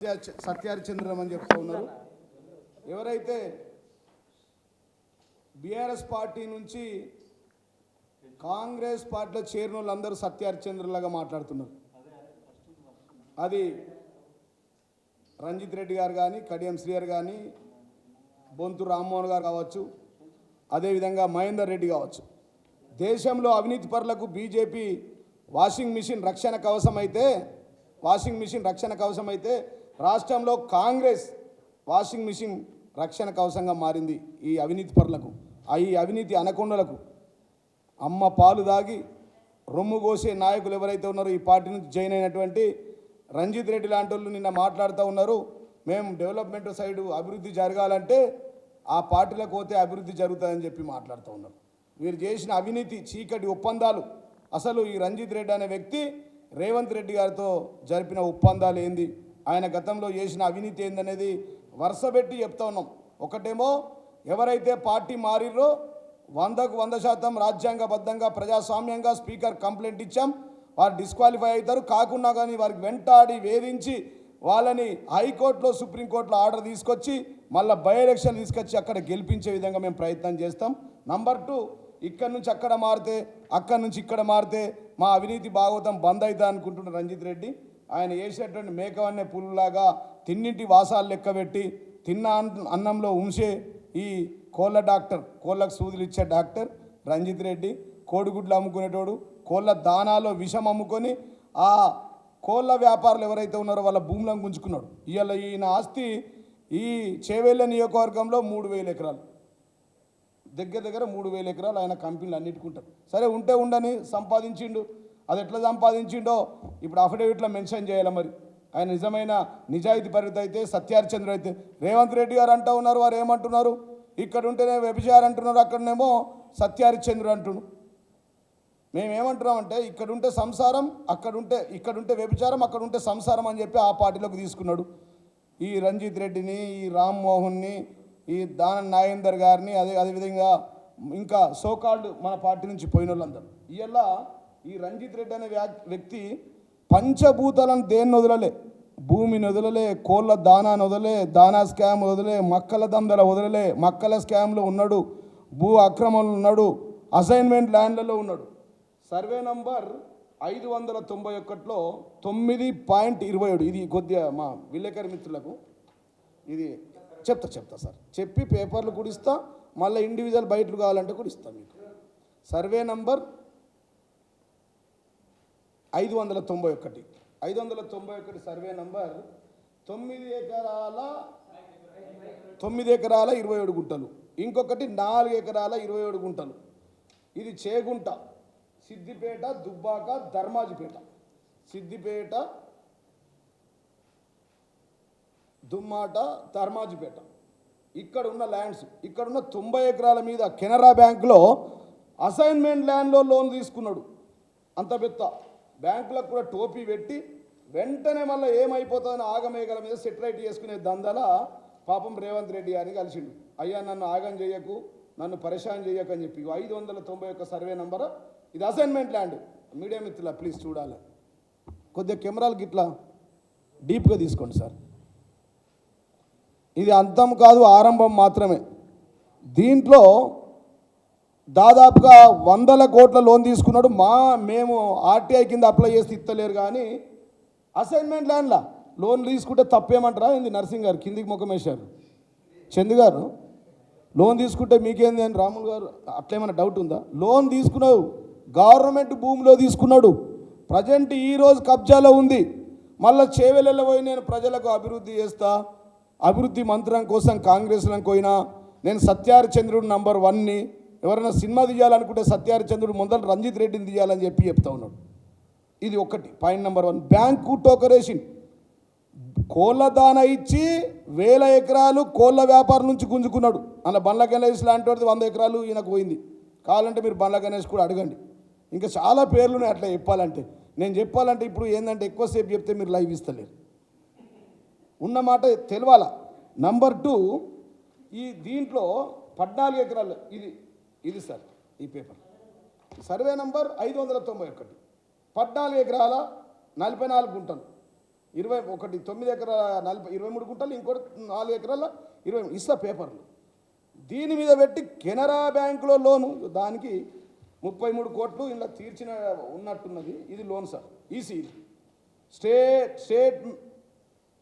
సత్యహరిచంద్రం అని చెప్తా ఉన్నారు. ఎవరైతే బీఆర్ఎస్ పార్టీ నుంచి కాంగ్రెస్ పార్టీలో చేరిన వాళ్ళందరూ సత్యహరిచంద్రులాగా మాట్లాడుతున్నారు. అది రంజిత్ రెడ్డి గారు కానీ, కడియం శ్రీహర్ కానీ, బొంతు రామ్మోహన్ గారు కావచ్చు, అదేవిధంగా మహేందర్ రెడ్డి కావచ్చు. దేశంలో అవినీతి పరులకు బీజేపీ వాషింగ్ మిషన్ రక్షణ కవచం అయితే రాష్ట్రంలో కాంగ్రెస్ వాషింగ్ మిషన్ రక్షణ కవచంగా మారింది. ఈ అవినీతి పరులకు, ఈ అవినీతి అనకొండలకు అమ్మ పాలు దాగి రొమ్ము కోసే నాయకులు ఎవరైతే ఉన్నారో ఈ పార్టీ నుంచి జాయిన్ అయినటువంటి రంజిత్ రెడ్డి లాంటి వాళ్ళు నిన్న మాట్లాడుతూ ఉన్నారు. మేము డెవలప్మెంట్ సైడు అభివృద్ధి జరగాలంటే ఆ పార్టీలకు పోతే అభివృద్ధి జరుగుతుందని చెప్పి మాట్లాడుతూ ఉన్నారు. వీరు చేసిన అవినీతి చీకటి ఒప్పందాలు, అసలు ఈ రంజిత్ రెడ్డి అనే వ్యక్తి రేవంత్ రెడ్డి గారితో జరిపిన ఒప్పందాలు ఏంది, ఆయన గతంలో చేసిన అవినీతి ఏందనేది వరుసపెట్టి చెప్తా ఉన్నాం. ఒకటేమో ఎవరైతే పార్టీ మారిర్రో 100కు 100% రాజ్యాంగబద్ధంగా ప్రజాస్వామ్యంగా స్పీకర్ కంప్లైంట్ ఇచ్చాం, వారు డిస్క్వాలిఫై అవుతారు. కాకుండా కానీ వారికి వెంటాడి వేధించి వాళ్ళని హైకోర్టులో సుప్రీంకోర్టులో ఆర్డర్ తీసుకొచ్చి మళ్ళీ బై ఎలక్షన్ తీసుకొచ్చి అక్కడ గెలిపించే విధంగా మేము ప్రయత్నం చేస్తాం. నంబర్ 2, ఇక్కడి నుంచి అక్కడ మారితే, అక్కడి నుంచి ఇక్కడ మారితే మా అవినీతి భాగవతం బంద్ అవుతా అనుకుంటున్న రంజిత్ రెడ్డి ఆయన వేసేటువంటి మేకవన్నే పుల్లులాగా తిన్నింటి వాసాలు లెక్కబెట్టి తిన్న అన్నంలో ఉంచే ఈ కోళ్ళ డాక్టర్, కోళ్ళకు సూదులు ఇచ్చే డాక్టర్ రంజిత్ రెడ్డి కోడిగుడ్లు అమ్ముకునేటోడు, కోళ్ళ దానాలో విషం అమ్ముకొని ఆ కోళ్ళ వ్యాపారులు ఎవరైతే ఉన్నారో వాళ్ళ భూములను గుంజుకున్నాడు. ఇవాళ ఈయన ఆస్తి ఈ చేవెళ్ళ నియోజకవర్గంలో 3000 ఎకరాలు, దగ్గర 3000 ఎకరాలు ఆయన కంపెనీలు అన్నిటికుంటారు. సరే ఉంటే ఉండని సంపాదించిండు, అది ఎట్లా సంపాదించిండో ఇప్పుడు అఫిడవిట్లో మెన్షన్ చేయాలి. మరి ఆయన నిజమైన నిజాయితీ పరిత అయితే సత్యహరిచంద్ర అయితే రేవంత్ రెడ్డి గారు అంటూ ఉన్నారు, వారు ఏమంటున్నారు, ఇక్కడ ఉంటేనే వ్యభిచారం అంటున్నారు, అక్కడనేమో సత్యహరిచంద్రుడు అంటున్నాడు. మేమేమంటున్నామంటే ఇక్కడ ఉంటే సంసారం, ఇక్కడ ఉంటే వ్యభిచారం, అక్కడ ఉంటే సంసారం అని చెప్పి ఆ పార్టీలోకి తీసుకున్నాడు. ఈ రంజిత్ రెడ్డిని, ఈ రామ్మోహన్ని, ఈ దానం నాగేందర్ గారిని, అదేవిధంగా ఇంకా సోకాల్డ్ మన పార్టీ నుంచి పోయిన వాళ్ళందరూ. ఇవాళ ఈ రంజిత్ రెడ్డి అనే వ్యక్తి పంచభూతాలను దేన్ని వదలలే, భూమిని వదలలే, కోళ్ళ దానాన్ని వదలలే, దానా స్కామ్ వదలలే, మక్కల దందల వదలలే, మక్కల స్కామ్లో ఉన్నాడు, భూ అక్రమంలో ఉన్నాడు, అసైన్మెంట్ ల్యాండ్లలో ఉన్నాడు. సర్వే నంబర్ 591లో 9.27. ఇది కొద్దిగా మా విలేకరి మిత్రులకు ఇది చెప్తా సార్, చెప్పి పేపర్లు కూడా ఇస్తా, మళ్ళీ ఇండివిజువల్ బయటలు కావాలంటే కూడా ఇస్తాం మీకు. సర్వే నంబర్ 591 సర్వే నంబర్ 9 ఎకరాల 27 గుంటలు, ఇంకొకటి 4 ఎకరాల 27 గుంటలు. ఇది చేగుంట, సిద్దిపేట, దుబ్బాక, ధర్మాజిపేట, సిద్దిపేట, దుమ్మాట, ధర్మాజిపేట. ఇక్కడ ఉన్న ల్యాండ్స్, ఇక్కడున్న 90 ఎకరాల మీద కెనరా బ్యాంకులో అసైన్మెంట్ ల్యాండ్లో లోన్ తీసుకున్నాడు. అంత పెద్ద బ్యాంకులకు కూడా టోపీ పెట్టి వెంటనే మళ్ళీ ఏమైపోతుందని ఆగమేఘల మీద సెటిలైట్ చేసుకునే దందల పాపం రేవంత్ రెడ్డి గారిని కలిసిండు. అయ్యా నన్ను ఆగం చేయకు, నన్ను పరేషాన్ చేయకు అని చెప్పి 591 సర్వే నంబర్. ఇది అసైన్మెంట్ ల్యాండ్. మీడియా మిత్రుల ప్లీజ్ చూడాలి, కొద్దిగా కెమెరాలకి ఇట్లా డీప్గా తీసుకోండి సార్. ఇది అంతం కాదు, ఆరంభం మాత్రమే. దీంట్లో దాదాపుగా 100 కోట్ల లోన్ తీసుకున్నాడు. మేము ఆర్టీఐ కింద అప్లై చేసి ఇస్తలేరు, కానీ అసైన్మెంట్ ల్యాండ్లా లోన్ తీసుకుంటే తప్పేమంటారా ఏంది? నర్సింగ్ గారు కిందికి ముఖం వేశారు. చందు గారు లోన్ తీసుకుంటే మీకేంది అని రాములు గారు అట్లేమన్నా డౌట్ ఉందా? లోన్ తీసుకున్నావు, గవర్నమెంట్ భూమిలో తీసుకున్నాడు, ప్రజెంట్ ఈరోజు కబ్జాలో ఉంది. మళ్ళీ చేవెళ్ళలో పోయి నేను ప్రజలకు అభివృద్ధి చేస్తా, అభివృద్ధి మంత్రం కోసం కాంగ్రెస్లను పోయినా, నేను సత్యహరిచంద్రుడు నంబర్ 1ని, ఎవరైనా సినిమా తీయాలనుకుంటే సత్యహరిచంద్రుడు మొదలు రంజిత్ రెడ్డిని తీయాలని చెప్పి చెప్తా ఉన్నాడు. ఇది ఒకటి పాయింట్ నెంబర్ 1. బ్యాంకు టోకరేషన్, కోళ్ళ దాన ఇచ్చి 1000 ఎకరాలు కోళ్ళ వ్యాపారం నుంచి గుంజుకున్నాడు. అలా బండ్ల గణేష్ లాంటి 100 ఎకరాలు ఈయనకు పోయింది. కావాలంటే మీరు బండ్ల గణేష్ కూడా అడగండి, ఇంకా చాలా పేర్లు అట్లా చెప్పాలంటే. నేను చెప్పాలంటే ఇప్పుడు ఏంటంటే ఎక్కువసేపు చెప్తే మీరు లైవ్ ఇస్తలేరు, ఉన్నమాట తెలవాల. నంబర్ 2, ఈ దీంట్లో 14 ఎకరాలు, ఇది సార్ ఈ పేపర్ సర్వే నంబర్ 591, 14 ఎకరాల 44 గుంటలు. ఒకటి 9 ఎకరాల 23 గుంటలు, ఇంకోటి 4 ఎకరాల 20 ఇస్తా పేపర్లు. దీని మీద పెట్టి కెనరా బ్యాంకులో లోను, దానికి 33 కోట్లు ఇలా తీర్చిన ఉన్నట్టున్నది. ఇది loan sir, EC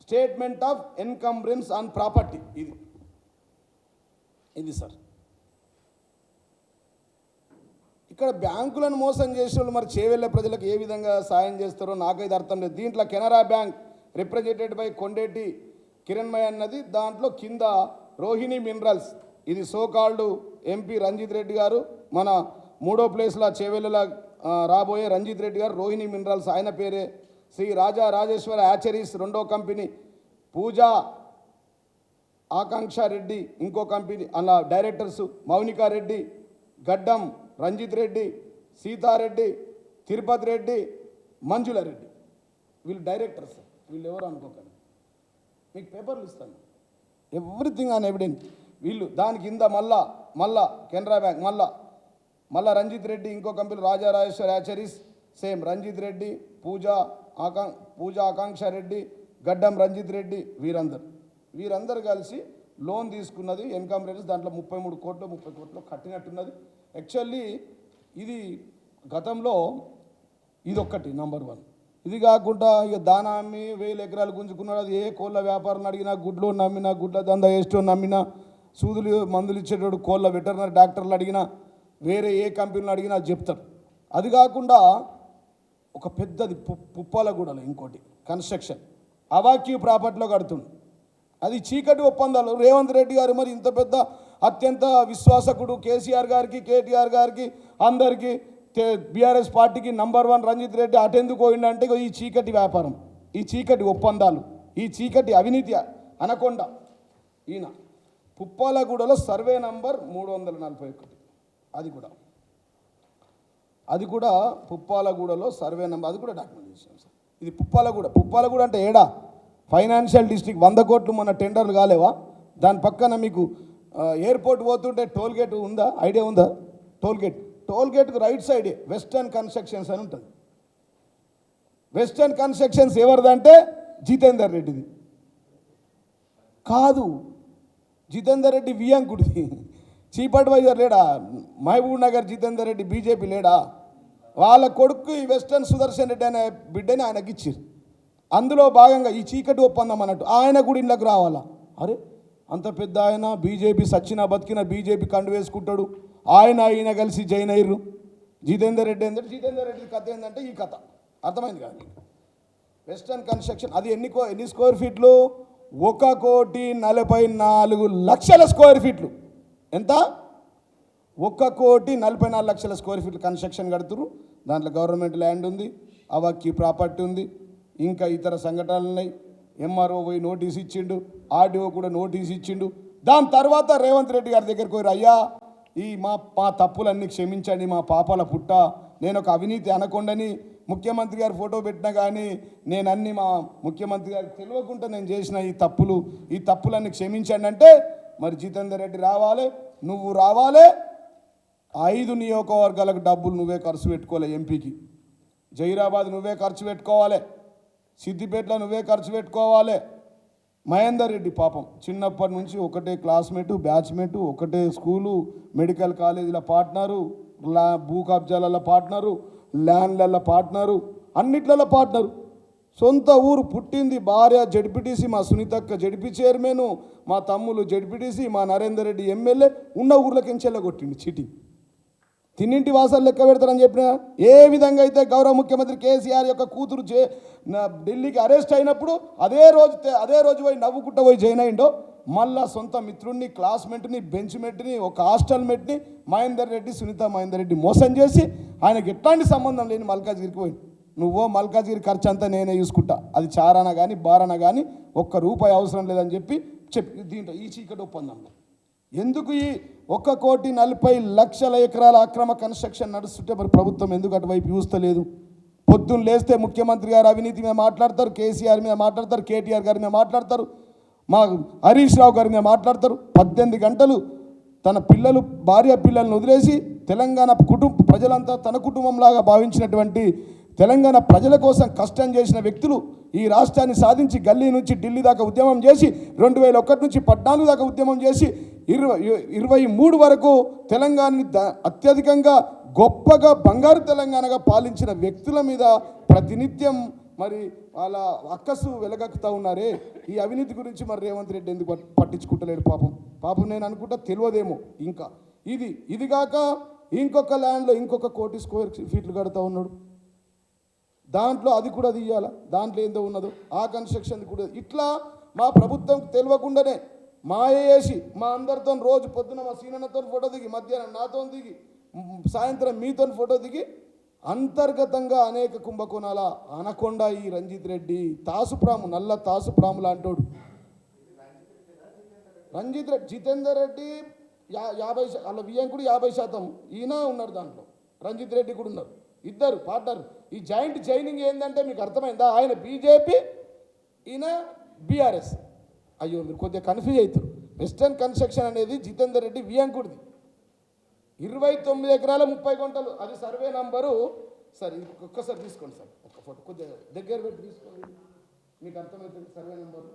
statement of ఎన్కంబ్రెన్స్ on property. ఇది సార్. ఇక్కడ బ్యాంకులను మోసం చేసే వాళ్ళు మరి చేవెళ్ళే ప్రజలకు ఏ విధంగా సాయం చేస్తారో నాకైతే అర్థం లేదు. దీంట్లో Canara bank represented by Kondeti Kiranmay అన్నది, దాంట్లో కింద రోహిణి మినరల్స్, ఇది సోకాల్డ్ ఎంపీ రంజిత్ రెడ్డి గారు, మన 3వ ప్లేస్లో చేవెళ్ళలా రాబోయే రంజిత్ రెడ్డి గారు, రోహిణి మినరల్స్ ఆయన పేరే. శ్రీ రాజా రాజేశ్వర హ్యాచరీస్ 2వ కంపెనీ, పూజా ఆకాంక్ష రెడ్డి ఇంకో కంపెనీ, అలా డైరెక్టర్స్ మౌనికా రెడ్డి, గడ్డం రంజిత్ రెడ్డి, సీతారెడ్డి, తిరుపతి రెడ్డి, మంజుల రెడ్డి, వీళ్ళు డైరెక్టర్స్. వీళ్ళు ఎవరు అనుకోకండి, మీకు పేపర్లు ఇస్తాను, ఎవ్రీథింగ్ ఆన్ ఎవిడెన్స్. వీళ్ళు దాని కింద మళ్ళా కెనరా బ్యాంక్, మళ్ళా రంజిత్ రెడ్డి ఇంకో కంపెనీ, రాజా రాజేశ్వర్ హ్యాచరీస్ సేమ్ రంజిత్ రెడ్డి, పూజా ఆకాంక్ష రెడ్డి, గడ్డం రంజిత్ రెడ్డి, వీరందరూ కలిసి లోన్ తీసుకున్నది ఎన్కంబ్రెన్స్. దాంట్లో 33 కోట్లు 30 కోట్లు కట్టినట్టున్నది. యాక్చువల్లీ ఇది గతంలో ఇదొక్కటి నంబర్ 1. ఇది కాకుండా ఇక దానా అమ్మి 1000 ఎకరాలు గుంజుకున్నాడు. అది ఏ కోళ్ళ వ్యాపారం అడిగినా, గుడ్లు నమ్మినా, గుడ్ల దందా వేస్టో నమ్మినా, సూదులు మందులు ఇచ్చేటోడు కోళ్ళ వెటర్నరీ డాక్టర్లు అడిగినా, వేరే ఏ కంపెనీలు అడిగినా చెప్తారు. అది కాకుండా ఒక పెద్దది పుప్పాలగూడలో ఇంకోటి కన్స్ట్రక్షన్ అవాక్యూ ప్రాపర్టీలో కడుతుంది. అది చీకటి ఒప్పందాలు. రేవంత్ రెడ్డి గారు మరి ఇంత పెద్ద అత్యంత విశ్వాసకుడు కేసీఆర్ గారికి, కేటీఆర్ గారికి, అందరికీ, బీఆర్ఎస్ పార్టీకి నంబర్ 1 రంజిత్ రెడ్డి అటెందుకు పోయిందంటే ఈ చీకటి వ్యాపారం, ఈ చీకటి ఒప్పందాలు, ఈ చీకటి అవినీతి అనకొండ. ఈయన పుప్పాలగూడలో సర్వే నంబర్ 341, అది కూడా పుప్పాలగూడలో సర్వే నెంబర్, అది కూడా డాక్యుమెంట్ చేసాం సార్. ఇది పుప్పాలగూడ అంటే ఏడా ఫైనాన్షియల్ డిస్ట్రిక్ట్. 100 కోట్లు మన టెండర్లు కాలేవా? దాని పక్కన మీకు ఎయిర్పోర్ట్ పోతుంటే టోల్ గేట్ ఉందా? ఐడియా ఉందా? టోల్ గేట్కు రైట్ సైడే వెస్టర్న్ కన్స్ట్రక్షన్స్ అని ఉంటుంది. వెస్టర్న్ కన్స్ట్రక్షన్స్ ఎవరిదంటే జితేందర్ రెడ్డిది కాదు, జితేందర్ రెడ్డి వియంకుడిది. చీఫ్ అడ్వైజర్ లేడా మహబూబ్ నగర్ జితేందర్ రెడ్డి, బీజేపీ లేడా? వాళ్ళ కొడుకు ఈ వెస్టర్న్ సుదర్శన్ రెడ్డి అనే బిడ్డని ఆయనకి ఇచ్చారు. అందులో భాగంగా ఈ చీకటి ఒప్పందం అన్నట్టు ఆయన కూడా ఇళ్ళకి రావాలా? అరే అంత పెద్ద ఆయన బీజేపీ సచ్చినా బతికిన బీజేపీ కండు వేసుకుంటాడు. ఆయన కలిసి జైన్ అయ్యారు. జితేందర్ రెడ్డి ఏంటంటే జితేందర్ రెడ్డి కథ ఏంటంటే ఈ కథ అర్థమైంది కాదు. వెస్టర్న్ కన్స్ట్రక్షన్ అది ఎన్ని స్క్వేర్ ఫీట్లు? 1,44,00,000 స్క్వేర్ ఫీట్లు. ఎంత? 1,44,00,000 స్క్వేర్ ఫీట్లు కన్స్ట్రక్షన్ కడుతురు. దాంట్లో గవర్నమెంట్ ల్యాండ్ ఉంది, అవాక్యూ ప్రాపర్టీ ఉంది, ఇంకా ఇతర సంఘటనలు ఉన్నాయి. ఎంఆర్ఓ పోయి నోటీస్ ఇచ్చిండు, ఆర్డీఓ కూడా నోటీస్ ఇచ్చిండు. దాని తర్వాత రేవంత్ రెడ్డి గారి దగ్గరికి పోయి, అయ్యా ఈ మా తప్పులన్నీ క్షమించండి, మా పాపాల పుట్ట, నేను ఒక అవినీతి అనకొండని ముఖ్యమంత్రి గారు ఫోటో పెట్టినా కానీ నేను అన్ని మా ముఖ్యమంత్రి గారికి తెలియకుండా నేను చేసిన ఈ తప్పులన్నీ క్షమించండి అంటే, మరి జితేందర్ రెడ్డి రావాలి, నువ్వు రావాలి. 5 నియోజకవర్గాలకు డబ్బులు నువ్వే ఖర్చు పెట్టుకోవాలి. ఎంపీకి జైరాబాద్ నువ్వే ఖర్చు పెట్టుకోవాలి, సిద్దిపేటలో నువ్వే ఖర్చు పెట్టుకోవాలి. మహేందర్ రెడ్డి పాపం చిన్నప్పటి నుంచి ఒకటే క్లాస్మేటు, బ్యాచ్మేటు, ఒకటే స్కూలు, మెడికల్ కాలేజీల పార్ట్నరు, భూ కబ్జాలలో పార్ట్నరు, ల్యాండ్లలో పార్ట్నరు, అన్నిట్లలో పార్ట్నరు. సొంత ఊరు, పుట్టింది, భార్య జడ్పీటీసీ, మా సునీతక్క జడ్పీ చైర్మన్, మా తమ్ములు జడ్పీటీసీ, మా నరేందర్ రెడ్డి ఎమ్మెల్యే. ఉన్న ఊర్లకి ఎంచెల్లగొట్టింది చీటింగ్. తిన్నింటి వాసాలు లెక్క పెడతారని చెప్పిన ఏ విధంగా అయితే గౌరవ ముఖ్యమంత్రి కేసీఆర్ యొక్క కూతురు ఢిల్లీకి అరెస్ట్ అయినప్పుడు అదే రోజు పోయి నవ్వుకుంటూ పోయి జాయిన్ అయిండో, మళ్ళా సొంత మిత్రుడిని, క్లాస్మేట్ని, బెంచ్మేట్ని, ఒక హాస్టల్ మేట్ని మహేందర్ రెడ్డి, సునీత మహేందర్ రెడ్డి మోసం చేసి ఆయనకి ఎట్లాంటి సంబంధం లేని మల్కాజ్గిరికి పోయింది. నువ్వో మల్కాజ్గిరి ఖర్చు అంతా నేనే చూసుకుంటా, అది చారాన కానీ బారాన కానీ ₹1 అవసరం లేదని చెప్పి దీంట్లో ఈ చీకటి ఒప్పందంలో ఎందుకు ఈ 1,40,00,000 ఎకరాల అక్రమ కన్స్ట్రక్షన్ నడుస్తుంటే మరి ప్రభుత్వం ఎందుకు అటువైపు చూస్తలేదు? పొద్దున్న లేస్తే ముఖ్యమంత్రి గారు అవినీతి మీద మాట్లాడతారు, కేసీఆర్ మీద మాట్లాడతారు, కేటీఆర్ గారి మీద మాట్లాడతారు, మా హరీష్ రావు గారి మీద మాట్లాడతారు. 18 గంటలు తన భార్య పిల్లలను వదిలేసి తెలంగాణ ప్రజలంతా తన కుటుంబంలాగా భావించినటువంటి తెలంగాణ ప్రజల కోసం కష్టం చేసిన వ్యక్తులు ఈ రాష్ట్రాన్ని సాధించి గల్లీ నుంచి ఢిల్లీ దాకా ఉద్యమం చేసి 2001 నుంచి 14 దాకా ఉద్యమం చేసి 23 వరకు తెలంగాణని అత్యధికంగా గొప్పగా బంగారు తెలంగాణగా పాలించిన వ్యక్తుల మీద ప్రతినిత్యం మరి వాళ్ళ అక్కసు వెలగక్కుతూ ఉన్నారే. ఈ అవినీతి గురించి మరి రేవంత్ రెడ్డి ఎందుకు పట్టించుకుంటలేడు? పాపం నేను అనుకుంటా తెలియదేమో. ఇంకా ఇది కాక ఇంకొక ల్యాండ్లో ఇంకొక 1 కోటి స్క్వేర్ ఫీట్లు కడుతూ ఉన్నాడు. దాంట్లో అది కూడా తీయాలా, దాంట్లో ఏందో ఉన్నదో ఆ కన్స్ట్రక్షన్ కూడా. ఇట్లా మా ప్రభుత్వం తెలియకుండానే మాయ చేసి మా అందరితో రోజు పొద్దున మా సీనన్నతో ఫోటో దిగి, మధ్యాహ్నం నాతో దిగి, సాయంత్రం మీతో ఫోటో దిగి, అంతర్గతంగా అనేక కుంభకోణాల అనకొండ ఈ రంజిత్ రెడ్డి తాసుప్రాము, నల్ల తాసుప్రాములు అంటాడు రంజిత్ రెడ్డి. జితేందర్ రెడ్డి 50 వాళ్ళ వియంకుడు 50%, ఈయన ఉన్నారు దాంట్లో, రంజిత్ రెడ్డి కూడా ఉన్నారు, ఇద్దరు పార్ట్నర్. ఈ జాయింట్ జైనింగ్ ఏంటంటే మీకు అర్థమైందా? ఆయన బీజేపీ, ఈయన బీఆర్ఎస్. అయ్యో మీరు కొద్దిగా కన్ఫ్యూజ్ అవుతారు. వెస్టర్న్ కన్స్ట్రక్షన్ అనేది జితేందర్ రెడ్డి వియంకుడిది. 29 ఎకరాల 30 గుంటలు, అది సర్వే నంబరు. సార్ ఇది ఒక్కసారి తీసుకోండి సార్, ఒక్క ఫోటో కొద్దిగా దగ్గర పెట్టి తీసుకోండి, మీకు అర్థమవుతుంది. సర్వే నంబరు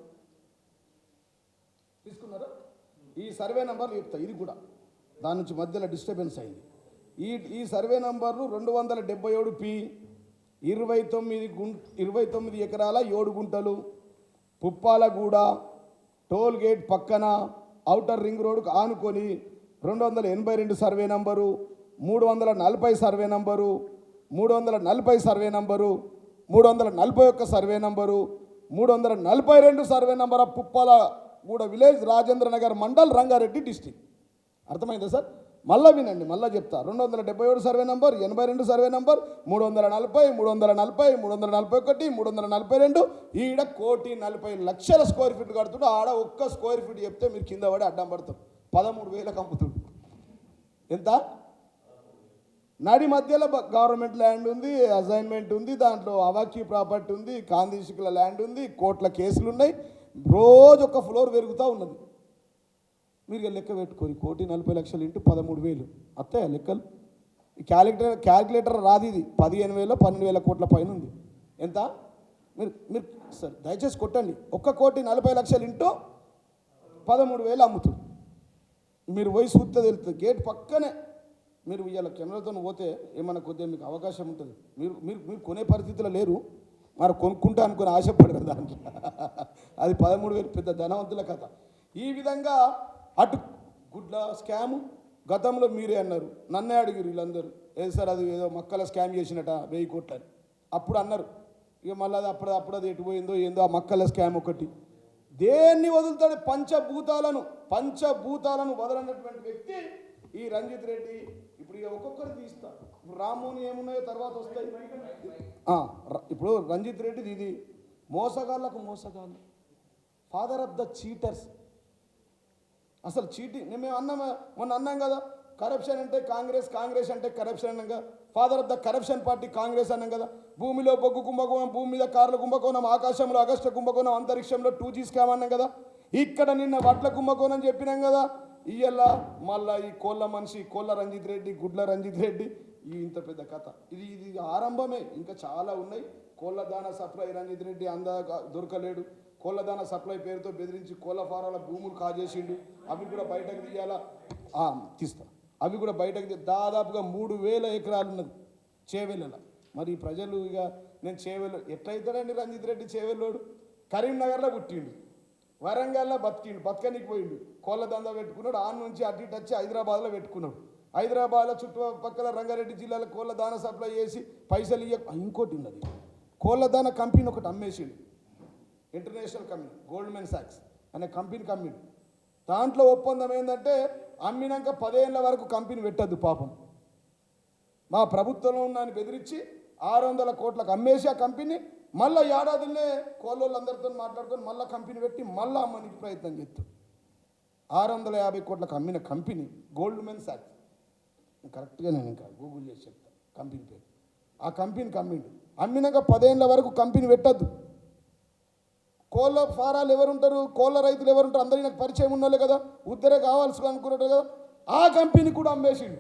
తీసుకున్నారా? ఈ సర్వే నంబర్లు చెప్తా. ఇది కూడా దాని నుంచి మధ్యలో డిస్టర్బెన్స్ అయింది. ఈ సర్వే నంబర్లు 277P, 29 ఎకరాల 7 గుంటలు, పుప్పాలగూడ టోల్ గేట్ పక్కన ఔటర్ రింగ్ రోడ్కు ఆనుకొని 282 survey number, 340 survey number, 340 survey number, 341 survey number, 342 survey number of Puppalaguda village, Rajendra Nagar mandal, Rangareddy district. అర్థమైందా సార్? మళ్ళీ వినండి, మళ్ళీ చెప్తా. 277 సర్వే నంబర్, 82 సర్వే నంబర్, 340, 340, 341, 342. ఈడ 1,40,00,000 స్క్వేర్ ఫీట్లు కడుతుంటే ఆడ ఒక్క స్క్వేర్ ఫీట్ చెప్తే మీరు కింద పడి అడ్డం పడతాం. 13,000 అమ్ముతుంది. ఎంత? నడి మధ్యలో గవర్నమెంట్ ల్యాండ్ ఉంది, అసైన్మెంట్ ఉంది, దాంట్లో అవాక్యూ ప్రాపర్టీ ఉంది, కాందీశికుల ల్యాండ్ ఉంది, కోట్ల కేసులు ఉన్నాయి, రోజు ఒక ఫ్లోర్ పెరుగుతూ ఉన్నది. మీరు లెక్క పెట్టుకొని 1,40,00,000 ఇంటూ 13,000 అత్తయ్య లెక్కలు. ఈ క్యాలిక్యులేటర్ రాదు. ఇది 15,000 12,000 కోట్ల పైన ఉంది. ఎంత? మీరు సార్ దయచేసి కొట్టండి. 1,40,00,000 ఇంటూ 13,000 అమ్ముతుంది. మీరు పోయి చూస్తే తెలుస్తుంది. గేట్ పక్కనే మీరు ఇవాళ కెమెరాతో పోతే ఏమన్నా కొద్దిగా మీకు అవకాశం ఉంటుంది. మీరు కొనే పరిస్థితిలో లేరు, మరి కొనుక్కుంటా అనుకుని ఆశపడరు దాంట్లో. అది 13,000 పెద్ద ధనవంతుల కథ. ఈ విధంగా అటు గుడ్ల స్కాము గతంలో మీరే అన్నారు, నన్నే అడిగారు వీళ్ళందరూ. ఏది సార్ అది ఏదో మక్కల స్కామ్ చేసినట 1000 కోట్లు అని అప్పుడు అన్నారు. ఇక మళ్ళీ అది అప్పుడు అది ఎటు పోయిందో ఏందో ఆ మక్కల స్కామ్ ఒకటి. దేన్ని వదులుతాడు? పంచభూతాలను వదలనటువంటి వ్యక్తి ఈ రంజిత్ రెడ్డి. ఇప్పుడు ఇక ఒక్కొక్కరు తీస్తా. ఇప్పుడు రామ్మోహన్ ఏమున్నాయో తర్వాత వస్తాయి. ఇప్పుడు రంజిత్ రెడ్డిది ఇది మోసగాళ్ళకు మోసగాళ్ళు, ఫాదర్ ఆఫ్ ద చీటర్స్. అసలు చీటింగ్ మేము మొన్న అన్నాం కదా, కరప్షన్ అంటే కాంగ్రెస్ అంటే కరప్షన్ అన్నాం కదా. Father of the corruption party Congress అన్నాం కదా. భూమిలో బొగ్గు కుంభకోణం, భూమి మీద కార్ల కుంభకోణం, ఆకాశంలో అగస్ట కుంభకోణం, అంతరిక్షంలో 2G స్కామ్ అన్నాం కదా. ఇక్కడ నిన్న వడ్ల కుంభకోణం చెప్పినాం కదా. ఇయ్యాల మళ్ళా ఈ కోళ్ళ రంజిత్ రెడ్డి, గుడ్ల రంజిత్ రెడ్డి, ఈ ఇంత పెద్ద కథ. ఇది ఆరంభమే, ఇంకా చాలా ఉన్నాయి. కోళ్ళ దాన సప్లై రంజిత్ రెడ్డి దొరకలేడు. కోళ్ళ దాన సప్లై పేరుతో బెదిరించి కోళ్ళ ఫారాల భూములు కాజేసిండు. అవి కూడా బయటకు తీయాలా? తీస్తా. అవి కూడా బయటకు దాదాపుగా 3,000 ఎకరాలు ఉన్నది చేవెళ్ళ. మరి ప్రజలు ఇక నేను చేవెళ్ళు ఎట్లయితాడండి రంజిత్ రెడ్డి? చేవెళ్ళోడు కరీంనగర్లో పుట్టిండు, వరంగల్లో బతకనికి పోయిండు, కోళ్ళ దందా పెట్టుకున్నాడు. ఆన్ నుంచి అటు ఇటు వచ్చి హైదరాబాద్లో పెట్టుకున్నాడు. హైదరాబాద్లో చుట్టుపక్కల రంగారెడ్డి జిల్లాలో కోళ్ళ దాన సప్లై చేసి పైసలు ఇంకోటి ఉన్నది, కోళ్ళ దాన కంపెనీ ఒకటి అమ్మేసిండు. ఇంటర్నేషనల్ కంపెనీ గోల్డ్మెన్ సాక్స్ అనే కంపెనీ అమ్మిండు. దాంట్లో ఒప్పందం ఏంటంటే అమ్మినాక 10 ఏళ్ళ వరకు కంపెనీ పెట్టద్దు. పాపం మా ప్రభుత్వంలో ఉన్నాన్ని బెదిరించి 600 కోట్లకు అమ్మేసి ఆ కంపెనీ మళ్ళీ ఏడాదిలో కోళ్ళోళ్ళందరితో మాట్లాడుకొని మళ్ళీ కంపెనీ పెట్టి మళ్ళీ అమ్మనికి ప్రయత్నం చేస్తాం. 650 కోట్లకు అమ్మిన కంపెనీ గోల్డ్మెన్ సాక్స్. కరెక్ట్గా నేను ఇంకా గూగుల్ చేసి చెప్తాను కంపెనీ పేరు. ఆ కంపెనీకి అమ్మిండు. అమ్మినాక 10 ఏళ్ళ వరకు కంపెనీ పెట్టద్దు. కోళ్ళ ఫారాలు ఎవరుంటారు, కోళ్ళ రైతులు ఎవరుంటారు, అందరికీ నాకు పరిచయం ఉన్నోళ్ళే కదా, ఉద్దరే కావాల్సి అనుకున్నట్టు కదా. ఆ కంపెనీ కూడా అమ్మేసిండు.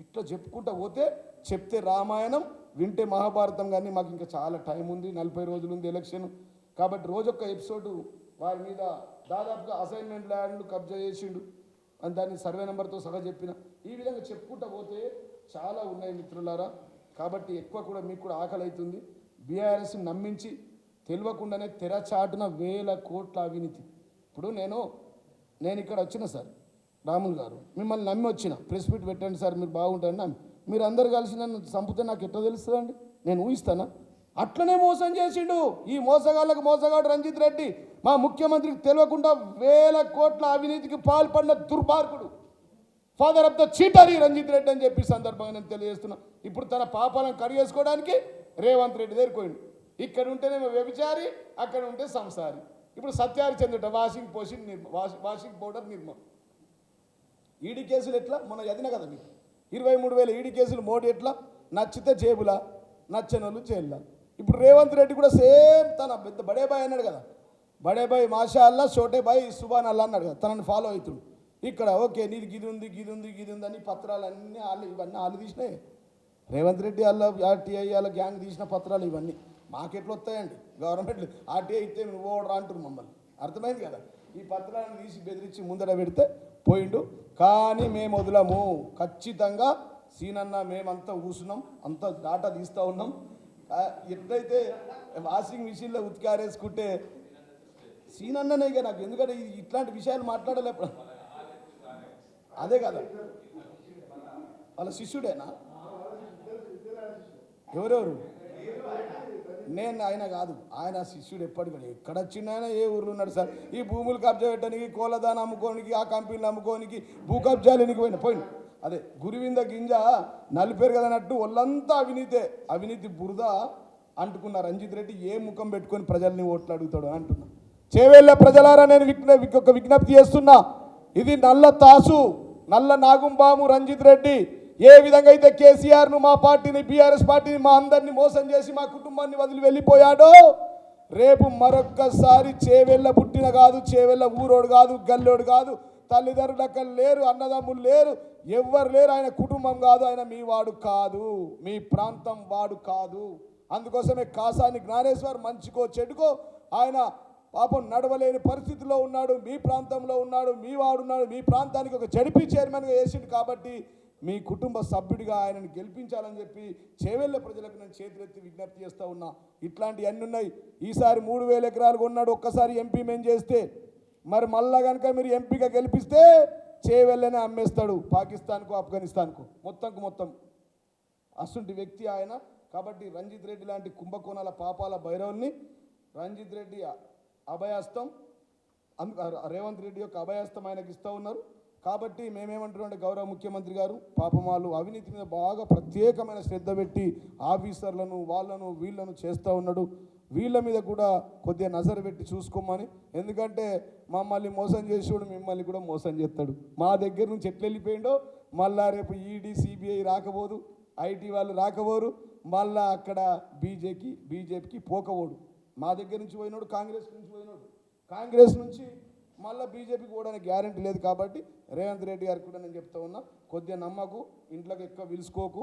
ఇట్లా చెప్పుకుంటా పోతే చెప్తే రామాయణం వింటే మహాభారతం. కానీ మాకు ఇంకా చాలా టైం ఉంది, 40 రోజులు ఉంది ఎలక్షన్. కాబట్టి రోజొక్క ఎపిసోడు వారి మీద దాదాపుగా అసైన్మెంట్ ల్యాండ్లు కబ్జా చేసిండు అని దాన్ని సర్వే నెంబర్తో సహా చెప్పిన. ఈ విధంగా చెప్పుకుంటూ పోతే చాలా ఉన్నాయి మిత్రులారా. కాబట్టి ఎక్కువ కూడా మీకు కూడా ఆకలి అవుతుంది. బీఆర్ఎస్ నమ్మించి తెలియకుండానే తెరచాటున వేల కోట్ల అవినీతి. ఇప్పుడు నేను ఇక్కడ వచ్చిన సార్ రాములు గారు, మిమ్మల్ని నమ్మి వచ్చిన, ప్రెస్ మీట్ పెట్టండి సార్ మీరు బాగుంటారని నమ్మి. మీరు అందరు కలిసి నన్ను చంపితే నాకు ఎట్లా తెలుస్తుందండి? నేను ఊహిస్తానా? అట్లనే మోసం చేసిండు ఈ మోసగాళ్ళకు మోసగాడు రంజిత్ రెడ్డి. మా ముఖ్యమంత్రికి తెలియకుండా వేల కోట్ల అవినీతికి పాల్పడిన దుర్మార్గుడు, ఫాదర్ ఆఫ్ ద చీటర్ ఈ రంజిత్ రెడ్డి అని చెప్పి సందర్భంగా నేను తెలియజేస్తున్నా. ఇప్పుడు తన పాపాలను కడిగేసుకోవడానికి రేవంత్ రెడ్డి దగ్గరికి పోయిండు. ఇక్కడ ఉంటేనేమో వ్యభిచారి, అక్కడ ఉంటే సంసారి. ఇప్పుడు సత్యారిచంద్రుట వాషింగ్ పౌడర్ నిర్మా. ఈడీ కేసులు ఎట్లా? మన ఎదిన కదా మీకు 23,000 ఈడీ కేసులు. మోడీ ఎట్లా? నచ్చితే జేబులా, నచ్చనోళ్ళు జైల్లో. ఇప్పుడు రేవంత్ రెడ్డి కూడా సేమ్ తన పెద్ద బడే బాయ్ అన్నాడు కదా, బడే బాయ్ మాషా అల్లా, షోటే బాయ్ సుబాన్ అల్లా అన్నాడు కదా, తనని ఫాలో అవుతుడు. ఇక్కడ ఓకే నీది గిది ఉంది అని పత్రాలన్నీ ఇవన్నీ వాళ్ళు తీసినాయి. రేవంత్ రెడ్డి వాళ్ళ ఆర్టీఐ వాళ్ళ గ్యాంగ్ తీసిన పత్రాలు ఇవన్నీ మాకెట్లు వస్తాయండి? గవర్నమెంట్ ఆర్టీఐ ఇస్తే నువ్వు ఓడరా అంటారు మమ్మల్ని. అర్థమైంది కదా? ఈ పత్రాలను తీసి బెదిరించి ముందర పెడితే పోయిండు. కానీ మేము వదలము. ఖచ్చితంగా సీనన్న మేమంతా కూర్చున్నాం, అంతా డాటా తీస్తూ ఉన్నాం. ఎట్లయితే వాషింగ్ మిషన్లో ఉతికారేసుకుంటే సీనన్ననే ఇక నాకు, ఎందుకంటే ఇట్లాంటి విషయాలు మాట్లాడలేప్పుడు. అదే కదా వాళ్ళ శిష్యుడేనా? ఎవరెవరు? నేను ఆయన కాదు, ఆయన శిష్యుడు. ఎప్పటికీ ఎక్కడ వచ్చిండు ఆయన? ఏ ఊర్లో ఉన్నాడు సార్? ఈ భూములు కబ్జా పెట్టడానికి, కోళ్ళదాన అమ్ముకోనికి, ఆ కంపెనీలు అమ్ముకోనికి, భూ కబ్జాలు పోయిన అదే గురివింద గింజ నలిపేరు కదన్నట్టు ఒళ్ళంతా అవినీతే. అవినీతి బురద అంటుకున్న రంజిత్ రెడ్డి ఏ ముఖం పెట్టుకొని ప్రజల్ని ఓట్లు అడుగుతాడు అని అంటున్నా. చేవేళ్ళ ప్రజలారా, నేను ఒక విజ్ఞప్తి చేస్తున్నా. ఇది నల్ల తాసు, నల్ల నాగుంబాము రంజిత్ రెడ్డి. ఏ విధంగా అయితే కేసీఆర్ను, మా పార్టీని, బీఆర్ఎస్ పార్టీని, మా అందరినీ మోసం చేసి మా కుటుంబాన్ని వదిలి వెళ్ళిపోయాడో, రేపు మరొక్కసారి చేవెళ్ళ పుట్టిన కాదు, చేవెళ్ళ ఊరోడు కాదు, గల్లోడు కాదు, తల్లిదండ్రులు అక్కడ లేరు, అన్నదమ్ములు లేరు, ఎవ్వరు లేరు. ఆయన కుటుంబం కాదు, ఆయన మీ వాడు కాదు, మీ ప్రాంతం వాడు కాదు. అందుకోసమే కాసాని జ్ఞానేశ్వర్ మంచికో చెడుకో ఆయన పాపం నడవలేని పరిస్థితిలో ఉన్నాడు. మీ ప్రాంతంలో ఉన్నాడు, మీ వాడున్నాడు. మీ ప్రాంతానికి ఒక జడిపి చైర్మన్గా వేసిండు. కాబట్టి మీ కుటుంబ సభ్యుడిగా ఆయనను గెలిపించాలని చెప్పి చేవెళ్ళ ప్రజలకు నేను చేతులెత్తి విజ్ఞప్తి చేస్తూ ఉన్నా. ఇట్లాంటివి అన్నీ ఉన్నాయి. ఈసారి 3,000 ఎకరాలు కొన్నాడు. ఒక్కసారి ఎంపీ మేము చేస్తే, మరి మళ్ళా కనుక మీరు ఎంపీగా గెలిపిస్తే చేవెళ్ళనే అమ్మేస్తాడు పాకిస్తాన్కు, ఆఫ్ఘనిస్తాన్కు, మొత్తం అసంటి వ్యక్తి ఆయన. కాబట్టి రంజిత్ రెడ్డి లాంటి కుంభకోణాల పాపాల భైరవుల్ని రంజిత్ రెడ్డి అభయహస్తం, రేవంత్ రెడ్డి యొక్క అభయహస్తం ఆయనకి ఇస్తూ ఉన్నారు. కాబట్టి మేమేమంటున్నామంటే, గౌరవ ముఖ్యమంత్రి గారు పాపం వాళ్ళు అవినీతి మీద బాగా ప్రత్యేకమైన శ్రద్ధ పెట్టి ఆఫీసర్లను వాళ్ళను వీళ్ళను చేస్తూ ఉన్నాడు. వీళ్ళ మీద కూడా కొద్దిగా నజరు పెట్టి చూసుకోమని. ఎందుకంటే మమ్మల్ని మోసం చేసేవాడు మిమ్మల్ని కూడా మోసం చేస్తాడు. మా దగ్గర నుంచి ఎట్లా వెళ్ళిపోయిండో మళ్ళా రేపు ఈడీ, సిబిఐ రాకపోదు, ఐటీ వాళ్ళు రాకపోరు, మళ్ళా అక్కడ బీజేపీకి పోకపోడు. మా దగ్గర నుంచి పోయినోడు కాంగ్రెస్ నుంచి పోయినోడు, కాంగ్రెస్ నుంచి మళ్ళీ బీజేపీకి పోవడానికి గ్యారెంటీ లేదు. కాబట్టి రేవంత్ రెడ్డి గారికి కూడా నేను చెప్తా ఉన్నా, కొద్దిగా నమ్మకు, ఇంట్లోకి ఎక్కువ పిలుచుకోకు,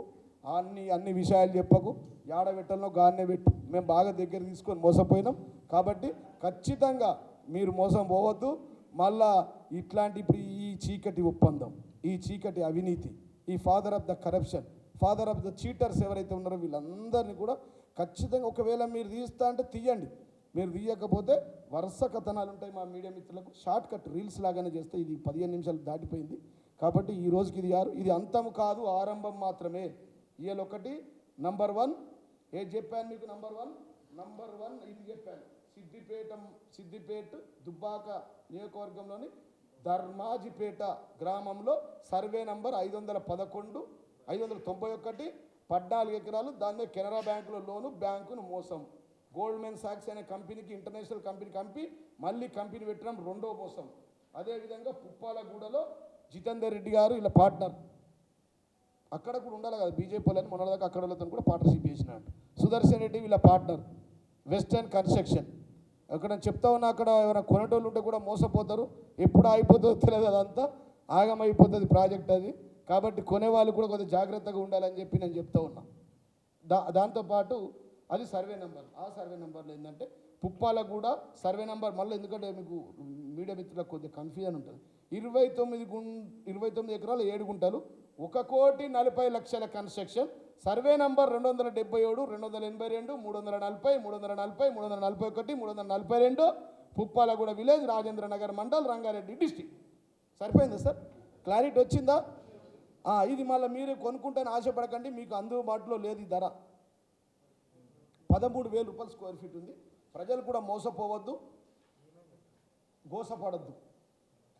అన్ని విషయాలు చెప్పకు, ఏడబెట్టలను గాన్నే పెట్టు. మేము బాగా దగ్గర తీసుకొని మోసపోయినాం. కాబట్టి ఖచ్చితంగా మీరు మోసం పోవద్దు. మళ్ళా ఇట్లాంటి ఇప్పుడు ఈ చీకటి ఒప్పందం, ఈ చీకటి అవినీతి, ఈ father of the corruption, father of the cheaters ఎవరైతే ఉన్నారో వీళ్ళందరినీ కూడా ఖచ్చితంగా ఒకవేళ మీరు తీస్తా అంటే తీయండి. మీరు తీయకపోతే వరుస కథనాలు ఉంటాయి మా మీడియా మిత్రులకు. షార్ట్ కట్ రీల్స్ లాగానే చేస్తే ఇది 15 నిమిషాలు దాటిపోయింది. కాబట్టి ఈ రోజుకి ఇది అంతం కాదు, ఆరంభం మాత్రమే. ఇవాళ ఒకటి నంబర్ 1 ఏది చెప్పాను మీకు? నంబర్ వన్ ఇది చెప్పాను. సిద్దిపేట దుబ్బాక నియోజకవర్గంలోని ధర్మాజిపేట గ్రామంలో సర్వే నంబర్ 511 591 14 ఎకరాలు. దాన్ని కెనరా బ్యాంకులో లోను, బ్యాంకును మోసం. గోల్డ్మెన్ సాక్స్ అనే కంపెనీకి, ఇంటర్నేషనల్ కంపెనీ మళ్ళీ కంపెనీ పెట్టడం రెండో మోసం. అదేవిధంగా పుప్పాలగూడలో జితేందర్ రెడ్డి గారు ఇలా పార్ట్నర్, అక్కడ కూడా ఉండాలి కదా బీజేపీ వాళ్ళని, మొన్నదాకా అక్కడ వాళ్ళతో కూడా పార్ట్నర్షిప్ చేసినట్టు. సుదర్శన్ రెడ్డి వీళ్ళ పార్ట్నర్, వెస్టర్న్ కన్స్ట్రక్షన్. అక్కడ చెప్తా ఉన్నా, అక్కడ ఏమైనా కొనేటోళ్ళు ఉంటే కూడా మోసపోతారు. ఎప్పుడు అయిపోతుందో తెలియదు, అదంతా ఆగమైపోతుంది ప్రాజెక్ట్ అది. కాబట్టి కొనేవాళ్ళు కూడా కొద్దిగా జాగ్రత్తగా ఉండాలని చెప్పి నేను చెప్తా ఉన్నా. దాంతోపాటు అది సర్వే నెంబర్. ఆ సర్వే నెంబర్లో ఏంటంటే పుప్పాలకు కూడా సర్వే నెంబర్, మళ్ళీ ఎందుకంటే మీకు మీడియా మిత్రులకు కొద్దిగా కన్ఫ్యూజన్ ఉంటుంది. 29 ఎకరాలు 7 గుంటలు 1,40,00,000 construction, survey number 277, 282, 340, 340, 341, 342, Puppalaguda village, Rajendra Nagar mandal, Rangareddy district. సరిపోయిందా సార్? క్లారిటీ వచ్చిందా? ఇది మళ్ళీ మీరు కొనుక్కుంటాను ఆశపడకండి, మీకు అందుబాటులో లేదు ఈ ధర. 13,000 రూపాయలు స్క్వేర్ ఫీట్ ఉంది. ప్రజలు కూడా మోసపోవద్దు, గోసపడద్దు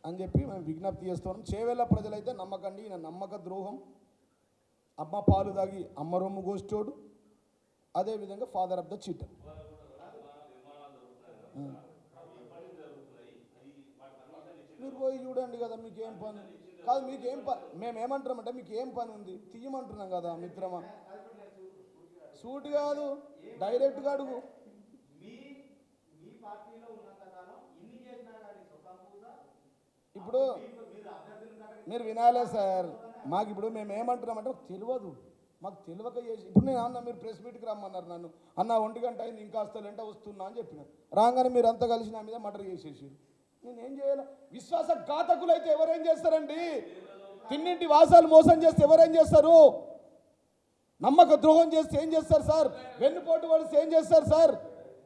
అని చెప్పి మేము విజ్ఞప్తి చేస్తున్నాం. చేవేళ్ళ ప్రజలైతే నమ్మకండి, ఈయన నమ్మక ద్రోహం, అమ్మ పాలు దాగి అమ్మ రొమ్ము గోస్టోడు, అదేవిధంగా ఫాదర్ ఆఫ్ ద చీటర్. మీరు పోయి చూడండి కదా, మీకేం పని కాదు, మీకేం పని, మేమేమంటున్నామంటే మీకు ఏం పని ఉంది తీయమంటున్నాం కదా మిత్రమా. సూట్ కాదు, డైరెక్ట్గా అడుగు. ఇప్పుడు మీరు వినాలే సార్, మాకు ఇప్పుడు మేము ఏమంటున్నామంటే మాకు తెలియదు, మాకు తెలియక చేసి. ఇప్పుడు నేను అన్న మీరు ప్రెస్ మీట్కి రమ్మన్నారు నన్ను, అన్న 1 గంట అయింది ఇంకా వస్తలేంట వస్తున్నా అని చెప్పిన. రాగానే మీరు అంతా కలిసి నా మీద మర్డర్ చేసేసి నేనేం చేయాలి? విశ్వాసఘాతకులు అయితే ఎవరేం చేస్తారండి? తిన్నింటి వాసాలు మోసం చేస్తే ఎవరేం చేస్తారు? నమ్మక ద్రోహం చేస్తే ఏం చేస్తారు సార్? వెన్నుపోటు పడిస్తే ఏం చేస్తారు సార్?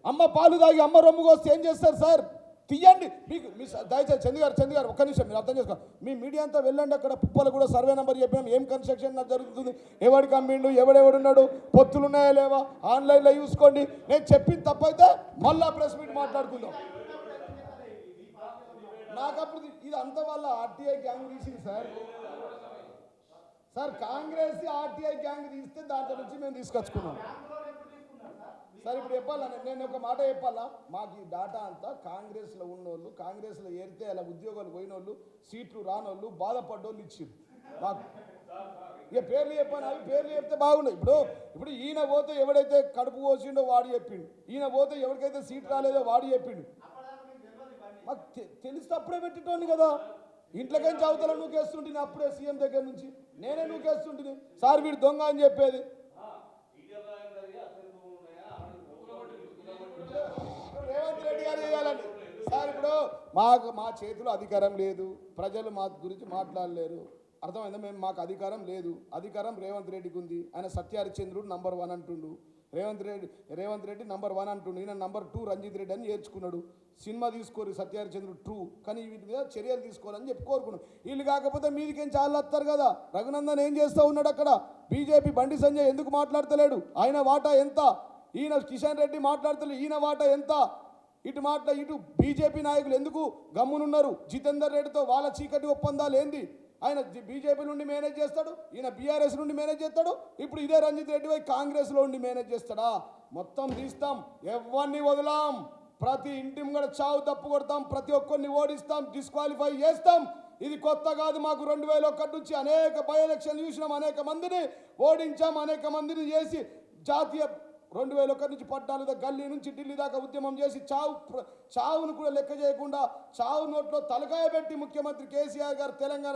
అమ్మ పాలు దాగి అమ్మ రొమ్ము కోస్తే ఏం చేస్తారు సార్? తీయండి. మీకు మీ దయచేసి చంద్ర గారు ఒక్క నిమిషం మీరు అర్థం చేసుకో. మీ మీడియా అంతా వెళ్ళండి, అక్కడ పుప్పలు కూడా సర్వే నెంబర్ చెప్పాం, ఏం కన్స్ట్రక్షన్ జరుగుతుంది, ఎవడికి అమ్మిండు, ఎవడెవడున్నాడు, పొత్తులు ఉన్నాయా లేవా, ఆన్లైన్లో చూసుకోండి. నేను చెప్పిన తప్పైతే మళ్ళా ప్రెస్ మీట్ మాట్లాడుకుందాం. నాకు అప్పుడు ఇది అంత వాళ్ళ ఆర్టీఐ గ్యాంగ్ తీసింది సార్. కాంగ్రెస్ ఆర్టీఐ గ్యాంగ్ తీస్తే దాంట్లో నుంచి మేము తీసుకొచ్చుకున్నాం సార్. ఇప్పుడు చెప్పాలా, నేను ఒక మాట చెప్పాలా, మాకు ఈ డాటా అంతా కాంగ్రెస్లో ఉన్నోళ్ళు, కాంగ్రెస్లో ఏరితే అలా ఉద్యోగాలు పోయినోళ్ళు, సీట్లు రానోళ్ళు, బాధపడ్డోళ్ళు ఇచ్చారు మాకు. ఇక పేర్లు చెప్పాను, అవి పేర్లు చెప్తే బాగున్నాయి. ఇప్పుడు ఈయన పోతే ఎవడైతే కడుపు కోసిండో వాడు చెప్పిండు, ఈయన పోతే ఎవరికైతే సీట్ రాలేదో వాడు చెప్పిండు. మాకు తెలిస్తే అప్పుడే పెట్టేటోని కదా. ఇంట్లోకేం చదువుతాలో నూకేస్తుంటుంది, అప్పుడే సీఎం దగ్గర నుంచి నేనే నూకేస్తుంటుంది సార్ వీడు దొంగ అని చెప్పేది. రేవంత్ రెడ్డి గారు చేయాలండి సార్. ఇప్పుడు మా చేతిలో అధికారం లేదు, ప్రజలు మా గురించి మాట్లాడలేరు, అర్థమైందా? మాకు అధికారం లేదు, అధికారం రేవంత్ రెడ్డికి ఉంది. ఆయన సత్యహరిచంద్రుడు నంబర్ 1 అంటుండు, రేవంత్ రెడ్డి నంబర్ 1 అంటుండు, ఈయన నంబర్ 2 రంజిత్ రెడ్డి అని చేర్చుకున్నాడు. సినిమా తీసుకోరు సత్యహరిచంద్రుడు 2, కానీ వీటి మీద చర్యలు తీసుకోవాలని చెప్పి కోరుకున్నాం. వీళ్ళు కాకపోతే మీదికేం చాలా వస్తారు కదా. రఘునందన్ ఏం చేస్తూ ఉన్నాడు అక్కడ? బీజేపీ బండి సంజయ్ ఎందుకు మాట్లాడతలేడు? ఆయన వాటా ఎంత? ఈయన కిషన్ రెడ్డి మాట్లాడతలేడు, ఈయన వాటా ఎంత? ఇటు బీజేపీ నాయకులు ఎందుకు గమ్మునున్నారు? జితేందర్ రెడ్డితో వాళ్ళ చీకటి ఒప్పందాలు ఏంది? ఆయన బీజేపీ నుండి మేనేజ్ చేస్తాడు, ఈయన బీఆర్ఎస్ నుండి మేనేజ్ చేస్తాడు, ఇప్పుడు ఇదే రంజిత్ రెడ్డి పోయి కాంగ్రెస్లో ఉండి మేనేజ్ చేస్తాడా? మొత్తం తీస్తాం, ఎవరిని వదలాం, ప్రతి ఇంటి ముంగడ చావు తప్పు కొడతాం, ప్రతి ఒక్కరిని ఓడిస్తాం, డిస్క్వాలిఫై చేస్తాం. ఇది కొత్త కాదు మాకు. 2001 నుంచి అనేక బై ఎలక్షన్లు చూసినాం, అనేక మందిని ఓడించాం, అనేక మందిని చేసి జాతీయ 2001 నుంచి 14 గల్లీ నుంచి ఢిల్లీ దాకా ఉద్యమం చేసి చావును కూడా లెక్క చేయకుండా చావు నోట్లో తలకాయ పెట్టి ముఖ్యమంత్రి కేసీఆర్ గారు తెలంగాణ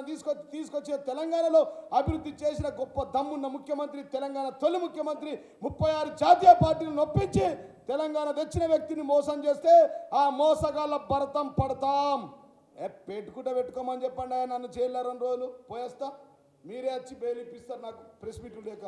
తీసుకొచ్చే తెలంగాణలో అభివృద్ధి చేసిన గొప్ప దమ్మున్న ముఖ్యమంత్రి, తెలంగాణ తొలి ముఖ్యమంత్రి. 36 జాతీయ పార్టీలు నొప్పించి తెలంగాణ తెచ్చిన వ్యక్తిని మోసం చేస్తే ఆ మోసగాళ్ళ భరతం పడతాం. పెట్టుకోమని చెప్పండి. నన్ను జైల్లో 2 రోజులు పోయేస్తా, మీరే వచ్చి బెయిల్ ఇప్పిస్తారు నాకు ప్రెస్ మీట్లు లేక.